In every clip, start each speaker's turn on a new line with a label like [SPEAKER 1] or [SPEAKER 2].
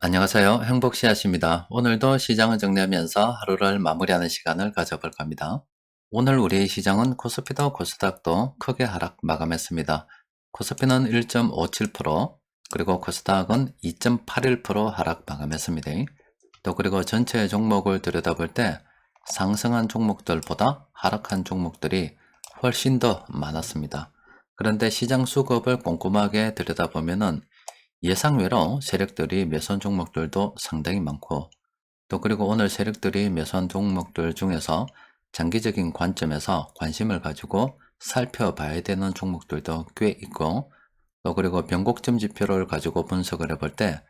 [SPEAKER 1] 안녕하세요. 행복씨앗입니다. 오늘도 시장을 정리하면서 하루를 마무리하는 시간을 가져볼 겁니다. 오늘 우리 시장은 코스피도 코스닥도 크게 하락 마감했습니다. 코스피는 1.57%, 그리고 코스닥은 2.81% 하락 마감했습니다. 또 그리고 전체 종목을 들여다볼 때 상승한 종목들보다 하락한 종목들이 훨씬 더 많았습니다. 그런데 시장 수급을 꼼꼼하게 들여다보면은 예상외로 세력들이 매수한 종목들도 상당히 많고, 또 그리고 오늘 세력들이 매수한 종목들 중에서 장기적인 관점에서 관심을 가지고 살펴봐야 되는 종목들도 꽤 있고, 또 그리고 변곡점 지표를 가지고 분석을 해볼 때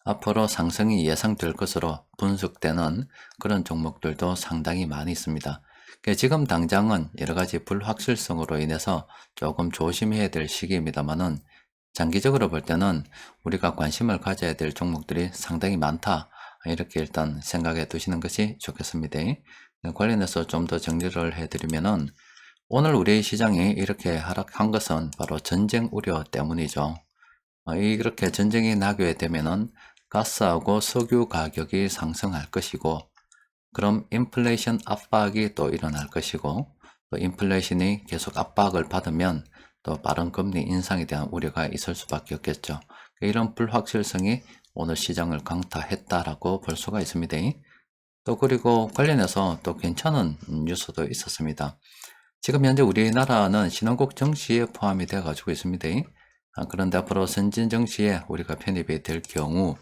[SPEAKER 1] 앞으로 상승이 예상될 것으로 분석되는 그런 종목들도 상당히 많이 있습니다. 지금 당장은 여러가지 불확실성으로 인해서 조금 조심해야 될 시기입니다만은, 장기적으로 볼 때는 우리가 관심을 가져야 될 종목들이 상당히 많다, 이렇게 일단 생각해 두시는 것이 좋겠습니다. 관련해서 좀 더 정리를 해드리면은, 오늘 우리 시장이 이렇게 하락한 것은 바로 전쟁 우려 때문이죠. 이렇게 전쟁이 나게 되면은 가스하고 석유 가격이 상승할 것이고, 그럼 인플레이션 압박이 또 일어날 것이고, 또 인플레이션이 계속 압박을 받으면 또 빠른 금리 인상에 대한 우려가 있을 수밖에 없겠죠. 이런 불확실성이 오늘 시장을 강타했다라고 볼 수가 있습니다. 또 그리고 관련해서 또 괜찮은 뉴스도 있었습니다. 지금 현재 우리나라는 신흥국 정시에 포함이 되어 가지고 있습니다. 그런데 앞으로 선진 정시에 우리가 편입이 될 경우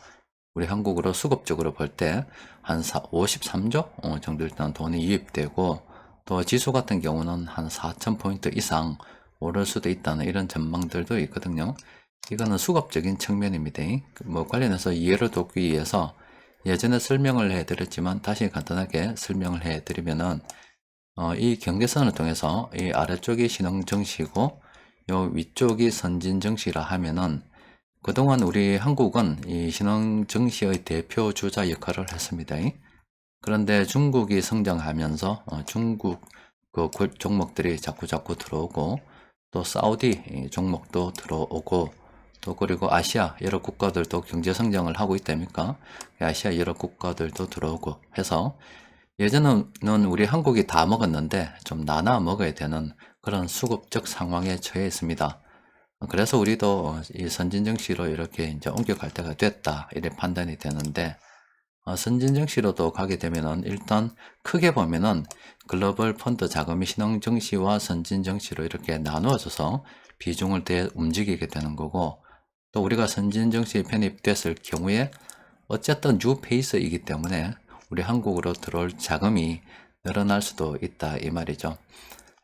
[SPEAKER 1] 우리 한국으로 수급적으로 볼 때 한 53조 정도 일단 돈이 유입되고, 또 지수 같은 경우는 한 4,000포인트 이상 오를 수도 있다는 이런 전망들도 있거든요. 이거는 수급적인 측면입니다. 관련해서 이해를 돕기 위해서 예전에 설명을 해드렸지만 다시 간단하게 설명을 해드리면은, 이 경계선을 통해서 이 아래쪽이 신흥정시고 요 위쪽이 선진정시라 하면은, 그동안 우리 한국은 이 신흥정시의 대표 주자 역할을 했습니다. 그런데 중국이 성장하면서 중국 종목들이 자꾸 들어오고, 또 사우디 종목도 들어오고, 또 그리고 아시아 여러 국가들도 경제 성장을 하고 있다니까 아시아 여러 국가들도 들어오고 해서, 예전에는 우리 한국이 다 먹었는데 좀 나눠 먹어야 되는 그런 수급적 상황에 처해 있습니다. 그래서 우리도 이 선진정시로 이렇게 이제 옮겨갈 때가 됐다, 이렇게 판단이 되는데, 선진정시로도 가게 되면은 일단 크게 보면은 글로벌 펀드 자금이 신흥정시와 선진정시로 이렇게 나누어져서 비중을 대 움직이게 되는 거고, 또 우리가 선진정시에 편입됐을 경우에 어쨌든 뉴 페이스이기 때문에 우리 한국으로 들어올 자금이 늘어날 수도 있다, 이 말이죠.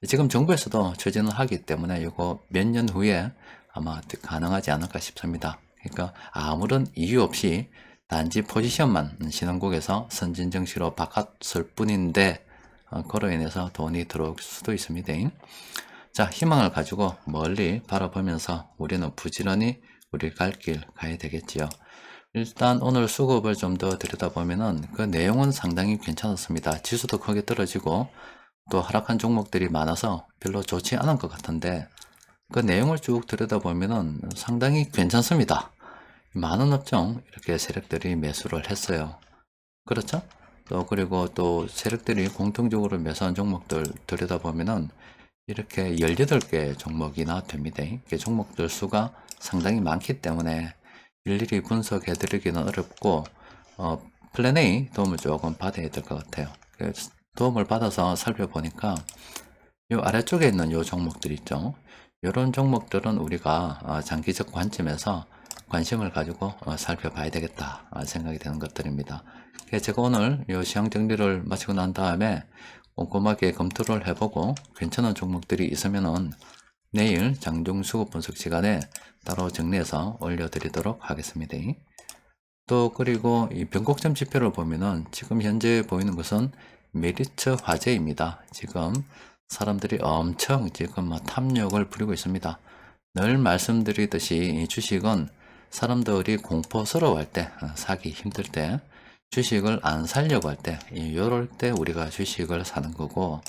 [SPEAKER 1] 지금 정부에서도 추진을 하기 때문에 이거 몇 년 후에 아마 가능하지 않을까 싶습니다. 그러니까 아무런 이유 없이 단지 포지션만 신흥국에서 선진정시로 바꿨을 뿐인데, 그로 인해서 돈이 들어올 수도 있습니다. 자, 희망을 가지고 멀리 바라보면서 우리는 부지런히 우리 갈 길 가야 되겠지요. 일단 오늘 수급을 좀 더 들여다보면은 그 내용은 상당히 괜찮았습니다. 지수도 크게 떨어지고 또 하락한 종목들이 많아서 별로 좋지 않은 것 같은데, 그 내용을 쭉 들여다보면은 상당히 괜찮습니다. 많은 업종 이렇게 세력들이 매수를 했어요. 그렇죠? 또 그리고 또 세력들이 공통적으로 매수한 종목들 들여다보면은 이렇게 18개 종목이나 됩니다. 종목들 수가 상당히 많기 때문에 일일이 분석해 드리기는 어렵고, 플랜 A 도움을 조금 받아야 될 것 같아요. 도움을 받아서 살펴보니까 요 아래쪽에 있는 요 종목들 있죠. 요런 종목들은 우리가 장기적 관점에서 관심을 가지고 살펴봐야 되겠다 생각이 되는 것들입니다. 제가 오늘 요 시황 정리를 마치고 난 다음에 꼼꼼하게 검토를 해보고 괜찮은 종목들이 있으면은 내일 장중 수급 분석 시간에 따로 정리해서 올려드리도록 하겠습니다. 또 그리고 이 변곡점 지표를 보면은 지금 현재 보이는 것은 메리츠 화재입니다. 지금 사람들이 엄청 지금 탐욕을 부리고 있습니다. 늘 말씀드리듯이 이 주식은 사람들이 공포스러워할 때, 사기 힘들 때, 주식을 안 살려고 할 때, 요럴 때 우리가 주식을 사는 거고,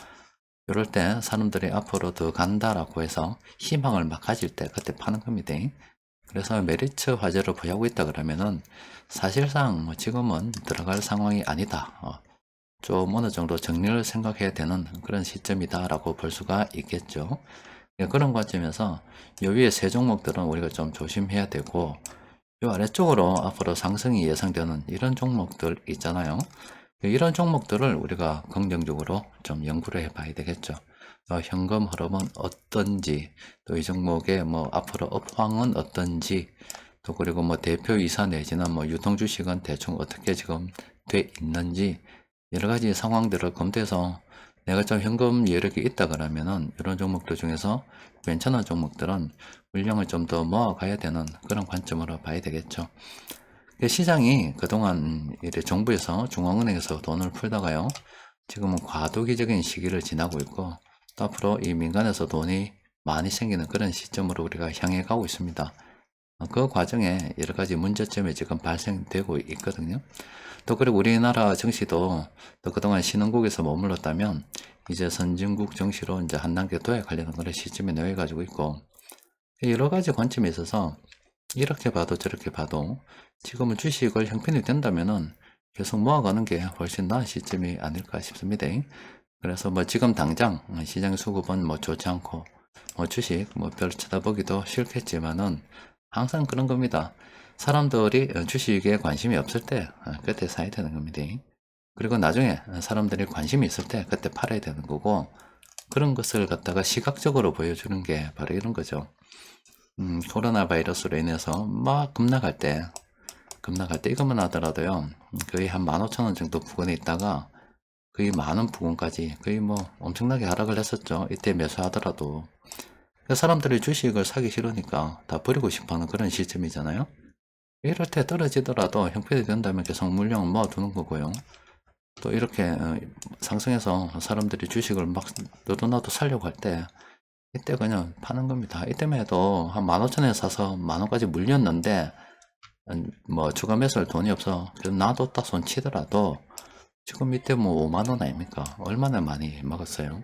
[SPEAKER 1] 요럴 때 사람들이 앞으로 더 간다라고 해서 희망을 막 가질 때 그때 파는 겁니다. 그래서 메리츠 화제를 보유하고 있다 그러면은 사실상 뭐 지금은 들어갈 상황이 아니다. 좀 어느 정도 정리를 생각해야 되는 그런 시점이다라고 볼 수가 있겠죠. 예, 그런 관점에서 요 위에 세 종목들은 우리가 좀 조심해야 되고, 요 아래쪽으로 앞으로 상승이 예상되는 이런 종목들 있잖아요. 이런 종목들을 우리가 긍정적으로 좀 연구를 해봐야 되겠죠. 현금 흐름은 어떤지, 또 이 종목의 뭐 앞으로 업황은 어떤지, 또 그리고 뭐 대표이사 내지는 뭐 유통주식은 대충 어떻게 지금 돼 있는지 여러 가지 상황들을 검토해서 내가 좀 현금 여력이 있다 그러면은 이런 종목들 중에서 괜찮은 종목들은 물량을 좀 더 모아가야 되는 그런 관점으로 봐야 되겠죠. 시장이 그동안 이제 정부에서 중앙은행에서 돈을 풀다가요, 지금은 과도기적인 시기를 지나고 있고, 또 앞으로 이 민간에서 돈이 많이 생기는 그런 시점으로 우리가 향해 가고 있습니다. 그 과정에 여러 가지 문제점이 지금 발생되고 있거든요. 또 그리고 우리나라 정시도 또 그동안 신흥국에서 머물렀다면 이제 선진국 정시로 이제 한 단계 도약하려는 그런 시점에 놓여 가지고 있고, 여러 가지 관점에 있어서 이렇게 봐도 저렇게 봐도 지금은 주식을 형편이 된다면은 계속 모아가는 게 훨씬 나은 시점이 아닐까 싶습니다. 그래서 뭐 지금 당장 시장 수급은 뭐 좋지 않고 뭐 주식 뭐 별로 쳐다보기도 싫겠지만은 항상 그런 겁니다. 사람들이 주식에 관심이 없을 때 그때 사야 되는 겁니다. 그리고 나중에 사람들이 관심이 있을 때 그때 팔아야 되는 거고, 그런 것을 갖다가 시각적으로 보여주는 게 바로 이런 거죠. 코로나 바이러스로 인해서 막 급락할 때 이것만 하더라도요, 거의 한 15,000원 정도 부근에 있다가 거의 만원 부근까지 거의 뭐 엄청나게 하락을 했었죠. 이때 매수하더라도. 사람들이 주식을 사기 싫으니까 다 버리고 싶어 하는 그런 시점이잖아요. 이럴 때 떨어지더라도 형편이 된다면 계속 물량을 모아두는 거고요. 또 이렇게 상승해서 사람들이 주식을 막 늘어나도 살려고 할 때 이때 그냥 파는 겁니다. 이때만 해도 한 15,000원에 사서 만원까지 물렸는데 뭐 추가 매수할 돈이 없어. 그래서 놔뒀다 손치더라도 지금 이때 뭐 5만원 아닙니까? 얼마나 많이 먹었어요.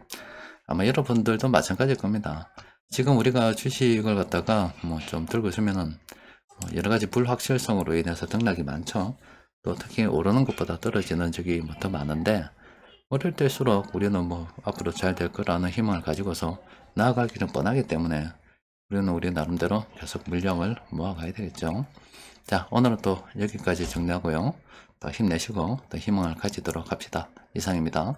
[SPEAKER 1] 아마 여러분들도 마찬가지일 겁니다. 지금 우리가 주식을 갖다가 뭐 좀 들고 있으면은 여러 가지 불확실성으로 인해서 등락이 많죠. 또 특히 오르는 것보다 떨어지는 적이 뭐 더 많은데, 어릴 때일수록 우리는 뭐 앞으로 잘 될 거라는 희망을 가지고서 나아갈 길은 뻔하기 때문에 우리는 우리 나름대로 계속 물량을 모아가야 되겠죠. 자, 오늘은 또 여기까지 정리하고요. 더 힘내시고 더 희망을 가지도록 합시다. 이상입니다.